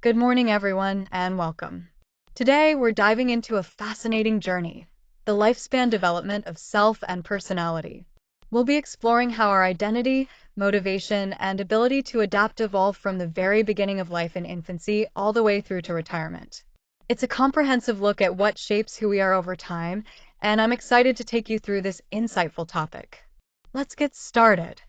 Good morning, everyone, and welcome. Today, we're diving into a fascinating journey, the lifespan development of self and personality. We'll be exploring how our identity, motivation, and ability to adapt evolve from the very beginning of life in infancy all the way through to retirement. It's a comprehensive look at what shapes who we are over time, and I'm excited to take you through this insightful topic. Let's get started.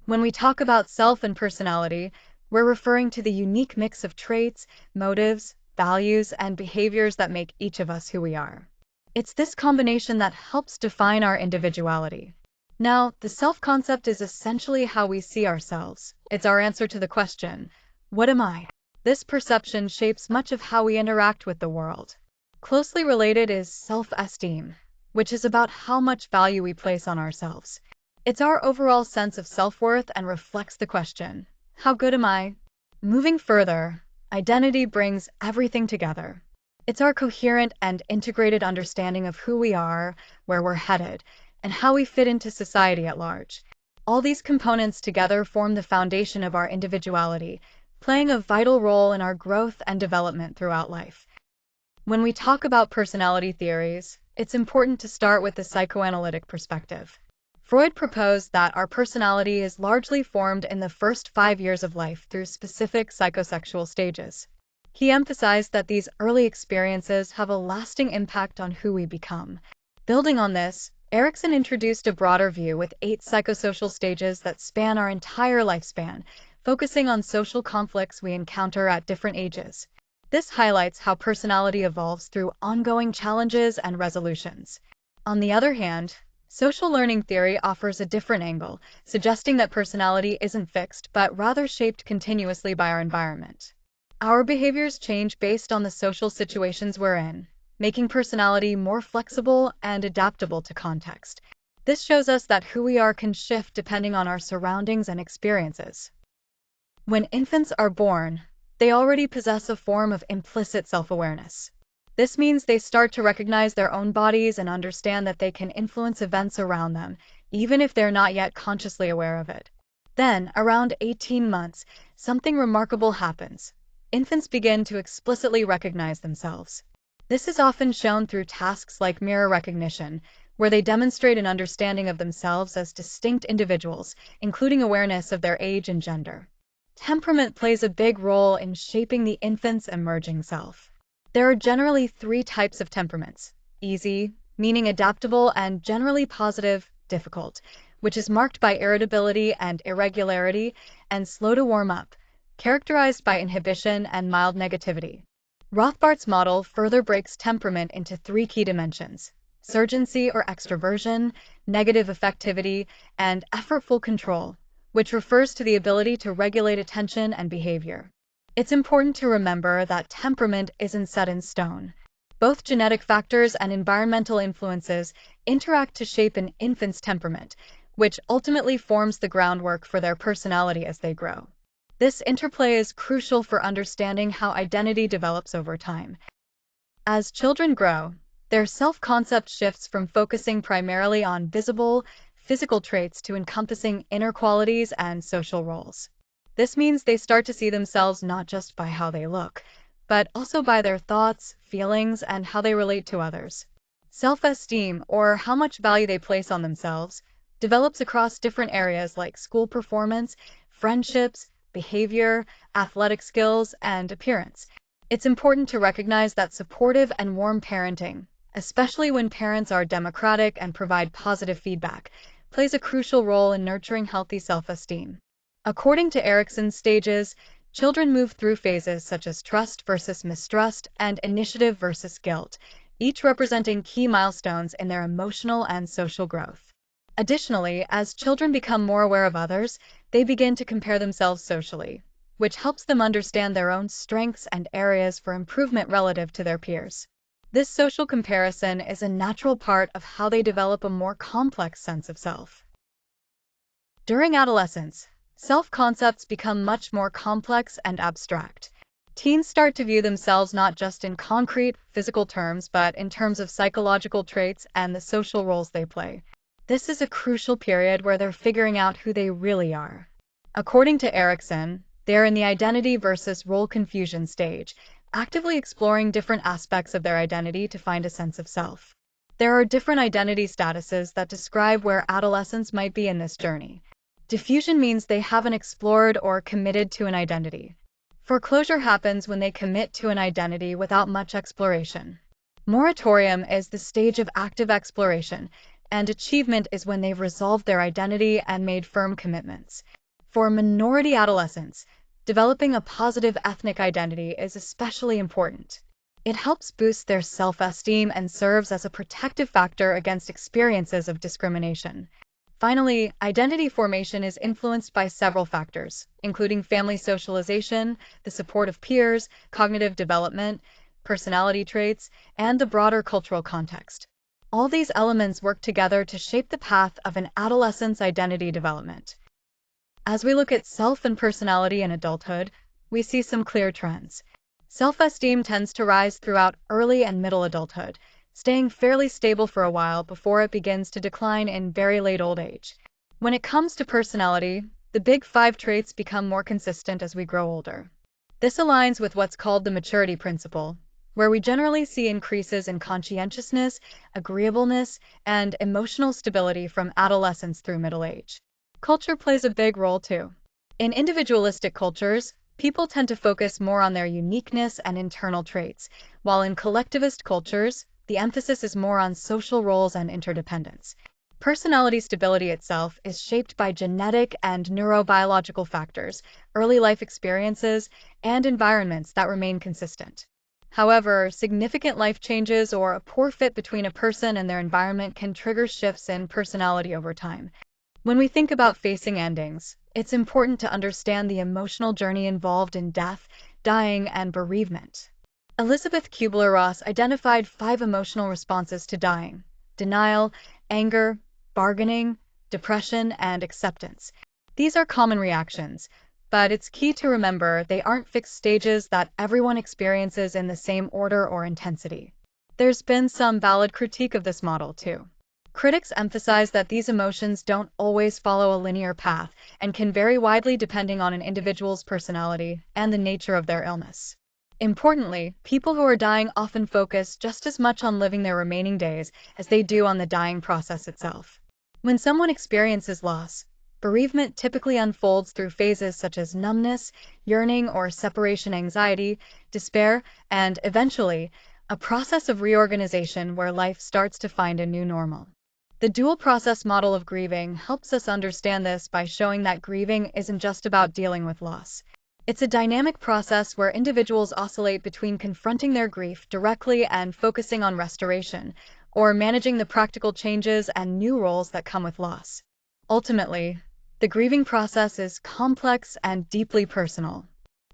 When we talk about self and personality, we're referring to the unique mix of traits, motives, values, and behaviors that make each of us who we are. It's this combination that helps define our individuality. Now, the self concept is essentially how we see ourselves. It's our answer to the question, what am I? This perception shapes much of how we interact with the world. Closely related is self-esteem, which is about how much value we place on ourselves. It's our overall sense of self-worth and reflects the question, how good am I? Moving further, identity brings everything together. It's our coherent and integrated understanding of who we are, where we're headed, and how we fit into society at large. All these components together form the foundation of our individuality, playing a vital role in our growth and development throughout life. When we talk about personality theories, it's important to start with the psychoanalytic perspective. Freud proposed that our personality is largely formed in the first 5 years of life through specific psychosexual stages. He emphasized that these early experiences have a lasting impact on who we become. Building on this, Erikson introduced a broader view with 8 psychosocial stages that span our entire lifespan, focusing on social conflicts we encounter at different ages. This highlights how personality evolves through ongoing challenges and resolutions. On the other hand, social learning theory offers a different angle, suggesting that personality isn't fixed but rather shaped continuously by our environment. Our behaviors change based on the social situations we're in, making personality more flexible and adaptable to context. This shows us that who we are can shift depending on our surroundings and experiences. When infants are born, they already possess a form of implicit self-awareness. This means they start to recognize their own bodies and understand that they can influence events around them, even if they're not yet consciously aware of it. Then, around 18 months, something remarkable happens. Infants begin to explicitly recognize themselves. This is often shown through tasks like mirror recognition, where they demonstrate an understanding of themselves as distinct individuals, including awareness of their age and gender. Temperament plays a big role in shaping the infant's emerging self. There are generally 3 types of temperaments: easy, meaning adaptable and generally positive; difficult, which is marked by irritability and irregularity; and slow to warm up, characterized by inhibition and mild negativity. Rothbard's model further breaks temperament into 3 key dimensions: surgency or extroversion, negative affectivity, and effortful control, which refers to the ability to regulate attention and behavior. It's important to remember that temperament isn't set in stone. Both genetic factors and environmental influences interact to shape an infant's temperament, which ultimately forms the groundwork for their personality as they grow. This interplay is crucial for understanding how identity develops over time. As children grow, their self-concept shifts from focusing primarily on visible, physical traits to encompassing inner qualities and social roles. This means they start to see themselves not just by how they look, but also by their thoughts, feelings, and how they relate to others. Self-esteem, or how much value they place on themselves, develops across different areas like school performance, friendships, behavior, athletic skills, and appearance. It's important to recognize that supportive and warm parenting, especially when parents are democratic and provide positive feedback, plays a crucial role in nurturing healthy self-esteem. According to Erikson's stages, children move through phases such as trust versus mistrust and initiative versus guilt, each representing key milestones in their emotional and social growth. Additionally, as children become more aware of others, they begin to compare themselves socially, which helps them understand their own strengths and areas for improvement relative to their peers. This social comparison is a natural part of how they develop a more complex sense of self. During adolescence, self-concepts become much more complex and abstract. Teens start to view themselves not just in concrete, physical terms, but in terms of psychological traits and the social roles they play. This is a crucial period where they're figuring out who they really are. According to Erikson, They are in the identity versus role confusion stage, actively exploring different aspects of their identity to find a sense of self. There are different identity statuses that describe where adolescents might be in this journey. Diffusion means they haven't explored or committed to an identity. Foreclosure happens when they commit to an identity without much exploration. Moratorium is the stage of active exploration, and achievement is when they've resolved their identity and made firm commitments. For minority adolescents, developing a positive ethnic identity is especially important. It helps boost their self-esteem and serves as a protective factor against experiences of discrimination. Finally, identity formation is influenced by several factors, including family socialization, the support of peers, cognitive development, personality traits, and the broader cultural context. All these elements work together to shape the path of an adolescent's identity development. As we look at self and personality in adulthood, we see some clear trends. Self-esteem tends to rise throughout early and middle adulthood, staying fairly stable for a while before it begins to decline in very late old age. When it comes to personality, the big five traits become more consistent as we grow older. This aligns with what's called the maturity principle, where we generally see increases in conscientiousness, agreeableness, and emotional stability from adolescence through middle age. Culture plays a big role too. In individualistic cultures, people tend to focus more on their uniqueness and internal traits, while in collectivist cultures, the emphasis is more on social roles and interdependence. Personality stability itself is shaped by genetic and neurobiological factors, early life experiences, and environments that remain consistent. However, significant life changes or a poor fit between a person and their environment can trigger shifts in personality over time. When we think about facing endings, it's important to understand the emotional journey involved in death, dying, and bereavement. Elizabeth Kubler-Ross identified 5 emotional responses to dying: denial, anger, bargaining, depression, and acceptance. These are common reactions, but it's key to remember they aren't fixed stages that everyone experiences in the same order or intensity. There's been some valid critique of this model, too. Critics emphasize that these emotions don't always follow a linear path and can vary widely depending on an individual's personality and the nature of their illness. Importantly, people who are dying often focus just as much on living their remaining days as they do on the dying process itself. When someone experiences loss, bereavement typically unfolds through phases such as numbness, yearning or separation anxiety, despair, and eventually, a process of reorganization where life starts to find a new normal. The dual process model of grieving helps us understand this by showing that grieving isn't just about dealing with loss. It's a dynamic process where individuals oscillate between confronting their grief directly and focusing on restoration, or managing the practical changes and new roles that come with loss. Ultimately, the grieving process is complex and deeply personal.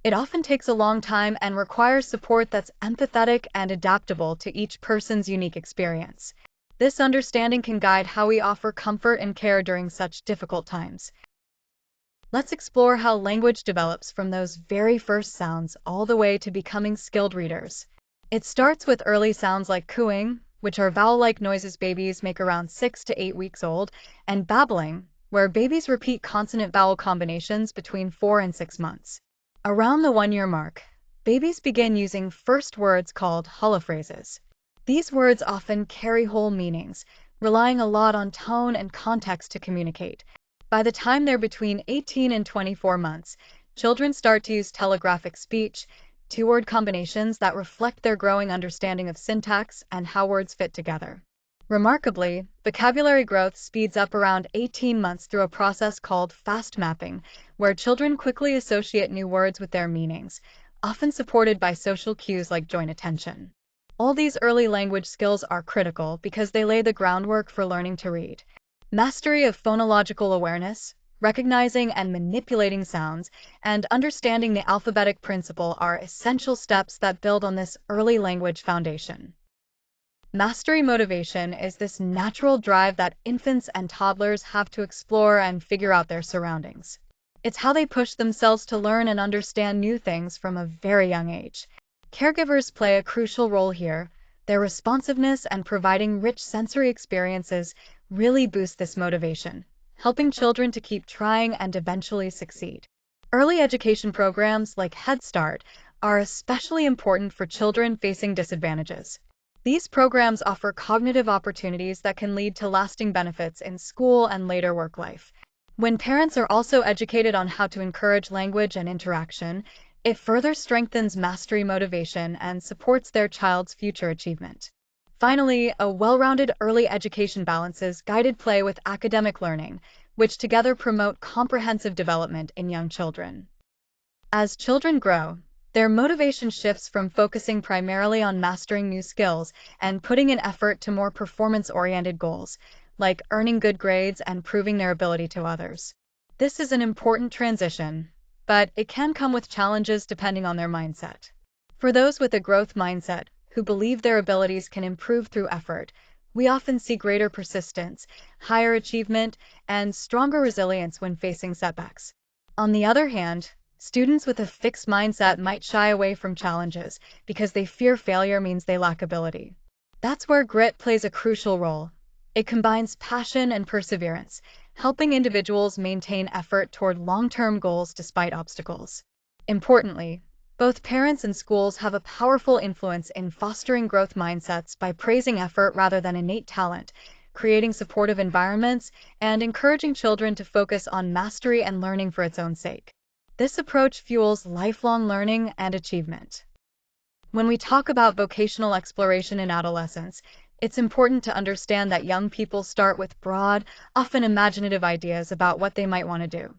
It often takes a long time and requires support that's empathetic and adaptable to each person's unique experience. This understanding can guide how we offer comfort and care during such difficult times. Let's explore how language develops from those very first sounds all the way to becoming skilled readers. It starts with early sounds like cooing, which are vowel-like noises babies make around 6 to 8 weeks old, and babbling, where babies repeat consonant-vowel combinations between 4 and 6 months. Around the 1-year mark, babies begin using first words called holophrases. These words often carry whole meanings, relying a lot on tone and context to communicate. By the time they're between 18 and 24 months, children start to use telegraphic speech, 2-word combinations that reflect their growing understanding of syntax and how words fit together. Remarkably, vocabulary growth speeds up around 18 months through a process called fast mapping, where children quickly associate new words with their meanings, often supported by social cues like joint attention. All these early language skills are critical because they lay the groundwork for learning to read. Mastery of phonological awareness, recognizing and manipulating sounds, and understanding the alphabetic principle are essential steps that build on this early language foundation. Mastery motivation is this natural drive that infants and toddlers have to explore and figure out their surroundings. It's how they push themselves to learn and understand new things from a very young age. Caregivers play a crucial role here. Their responsiveness and providing rich sensory experiences really boost this motivation, helping children to keep trying and eventually succeed. Early education programs like Head Start are especially important for children facing disadvantages. These programs offer cognitive opportunities that can lead to lasting benefits in school and later work life. When parents are also educated on how to encourage language and interaction, it further strengthens mastery motivation and supports their child's future achievement. Finally, a well-rounded early education balances guided play with academic learning, which together promote comprehensive development in young children. As children grow, their motivation shifts from focusing primarily on mastering new skills and putting in effort to more performance-oriented goals, like earning good grades and proving their ability to others. This is an important transition, but it can come with challenges depending on their mindset. For those with a growth mindset, who believe their abilities can improve through effort, we often see greater persistence, higher achievement, and stronger resilience when facing setbacks. On the other hand, students with a fixed mindset might shy away from challenges because they fear failure means they lack ability. That's where grit plays a crucial role. It combines passion and perseverance, helping individuals maintain effort toward long-term goals despite obstacles. Importantly, both parents and schools have a powerful influence in fostering growth mindsets by praising effort rather than innate talent, creating supportive environments, and encouraging children to focus on mastery and learning for its own sake. This approach fuels lifelong learning and achievement. When we talk about vocational exploration in adolescence, it's important to understand that young people start with broad, often imaginative ideas about what they might want to do.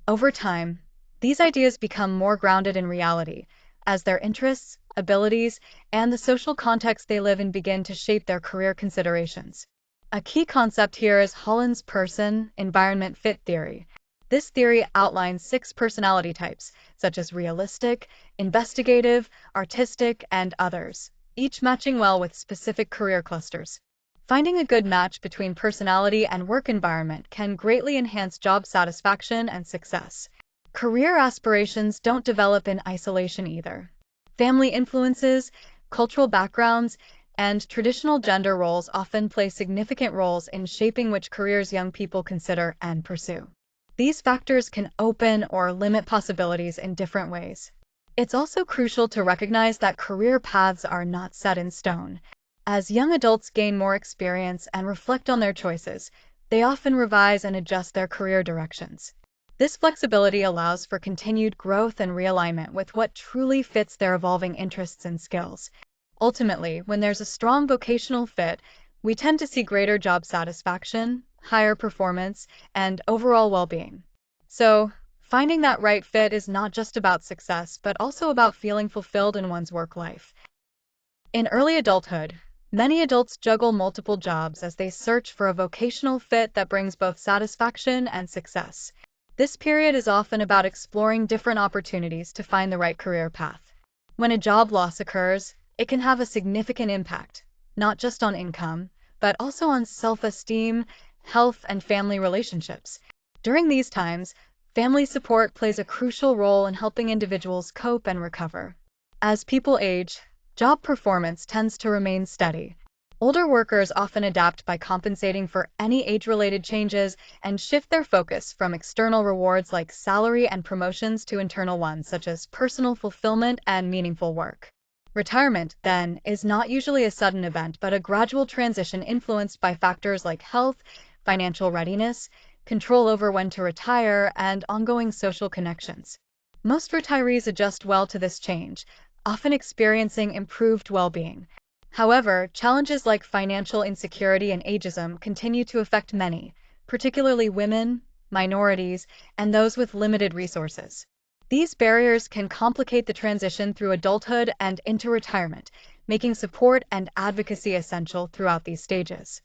Over time, these ideas become more grounded in reality, as their interests, abilities, and the social context they live in begin to shape their career considerations. A key concept here is Holland's person-environment fit theory. This theory outlines 6 personality types, such as realistic, investigative, artistic, and others, each matching well with specific career clusters. Finding a good match between personality and work environment can greatly enhance job satisfaction and success. Career aspirations don't develop in isolation either. Family influences, cultural backgrounds, and traditional gender roles often play significant roles in shaping which careers young people consider and pursue. These factors can open or limit possibilities in different ways. It's also crucial to recognize that career paths are not set in stone. As young adults gain more experience and reflect on their choices, they often revise and adjust their career directions. This flexibility allows for continued growth and realignment with what truly fits their evolving interests and skills. Ultimately, when there's a strong vocational fit, we tend to see greater job satisfaction, higher performance, and overall well-being. So, finding that right fit is not just about success, but also about feeling fulfilled in one's work life. In early adulthood, many adults juggle multiple jobs as they search for a vocational fit that brings both satisfaction and success. This period is often about exploring different opportunities to find the right career path. When a job loss occurs, it can have a significant impact, not just on income, but also on self-esteem, health, and family relationships. During these times, family support plays a crucial role in helping individuals cope and recover. As people age, job performance tends to remain steady. Older workers often adapt by compensating for any age-related changes and shift their focus from external rewards like salary and promotions to internal ones such as personal fulfillment and meaningful work. Retirement, then, is not usually a sudden event but a gradual transition influenced by factors like health, financial readiness, control over when to retire, and ongoing social connections. Most retirees adjust well to this change, often experiencing improved well-being. However, challenges like financial insecurity and ageism continue to affect many, particularly women, minorities, and those with limited resources. These barriers can complicate the transition through adulthood and into retirement, making support and advocacy essential throughout these stages.